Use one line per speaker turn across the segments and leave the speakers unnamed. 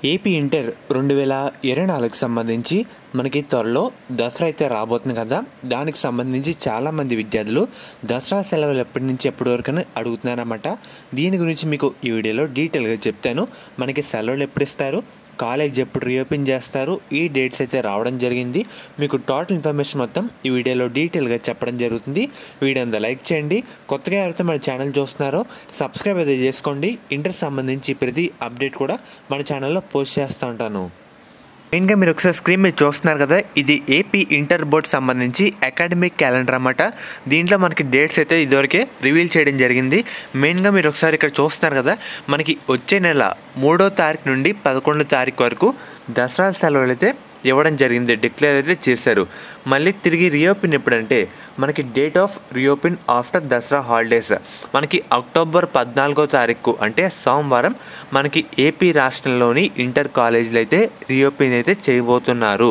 AP inter 2024కి సంబంధించి మనకి త్వరలో దసరా అయితే రాబోతుంది కదా. దానికి సంబంధించి చాలామంది విద్యార్థులు దసరా సెలవులు ఎప్పటి నుంచి ఎప్పటి వరకు అని అడుగుతున్నారన్నమాట. దీని గురించి మీకు ఈ వీడియోలో డీటెయిల్గా చెప్తాను. మనకి సెలవులు ఎప్పుడు ఇస్తారు, కాలేజ్ ఎప్పుడు రీఓపెన్ చేస్తారు, ఈ డేట్స్ అయితే రావడం జరిగింది. మీకు టోటల్ ఇన్ఫర్మేషన్ మొత్తం ఈ వీడియోలో డీటెయిల్గా చెప్పడం జరుగుతుంది. వీడియో అంతా లైక్ చేయండి. కొత్తగా ఎవరైతే మన ఛానల్ చూస్తున్నారో సబ్స్క్రైబ్ అయితే చేసుకోండి. ఇంటర్ సంబంధించి ప్రతి అప్డేట్ కూడా మన ఛానల్లో పోస్ట్ చేస్తూ ఉంటాను. మెయిన్గా మీరు ఒకసారి స్క్రీన్ మీద చూస్తున్నారు కదా, ఇది ఏపీ ఇంటర్ బోర్డ్ సంబంధించి అకాడమిక్ క్యాలెండర్ అన్నమాట. దీంట్లో మనకి డేట్స్ అయితే ఇదివరకే రివీల్ చేయడం జరిగింది. మెయిన్గా మీరు ఒకసారి ఇక్కడ చూస్తున్నారు కదా, మనకి వచ్చే నెల 3వ తారీఖు నుండి 11వ తారీఖు వరకు దసరా సెలవులు అయితే ఇవ్వడం జరిగింది, డిక్లేర్ అయితే చేశారు. మళ్ళీ తిరిగి రీఓపెన్ ఎప్పుడంటే మనకి date of reopen after Dasara holidays మనకి అక్టోబర్ 14వ తారీఖు అంటే సోమవారం మనకి ఏపీ రాష్ట్రంలోని ఇంటర్ కాలేజీలు అయితే రీఓపెన్ అయితే చేయబోతున్నారు.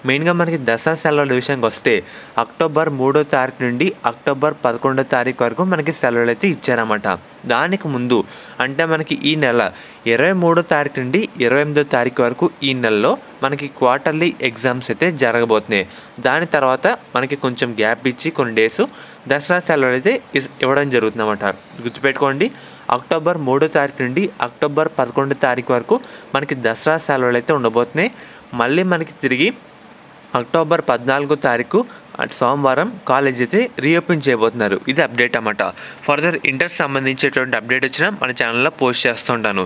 మెయిన్గా మనకి దసరా సెలవుల విషయానికి వస్తే అక్టోబర్ 3వ తారీఖు నుండి అక్టోబర్ 11వ తారీఖు వరకు మనకి సెలవులు అయితే ఇచ్చారన్నమాట. దానికి ముందు అంటే మనకి ఈ నెల 23వ తారీఖు నుండి 28వ తారీఖు వరకు ఈ నెలలో మనకి క్వార్టర్లీ ఎగ్జామ్స్ అయితే జరగబోతున్నాయి. దాని తర్వాత మనకి కొంచెం గ్యాప్ ఇచ్చి కొన్ని డేస్ దసరా సెలవులు అయితే ఇవ్వడం జరుగుతుందన్నమాట. గుర్తుపెట్టుకోండి, అక్టోబర్ 3వ తారీఖు నుండి అక్టోబర్ 11వ తారీఖు వరకు మనకి దసరా సెలవులు అయితే ఉండబోతున్నాయి. మళ్ళీ మనకి తిరిగి అక్టోబర్ 14వ తారీఖు సోమవారం కాలేజ్ అయితే రీఓపెన్ చేయబోతున్నారు. ఇది అప్డేట్ అన్నమాట. ఫర్దర్ ఇంటర్ సంబంధించేటువంటి అప్డేట్ వచ్చినా మన ఛానల్లో పోస్ట్ చేస్తుంటాను.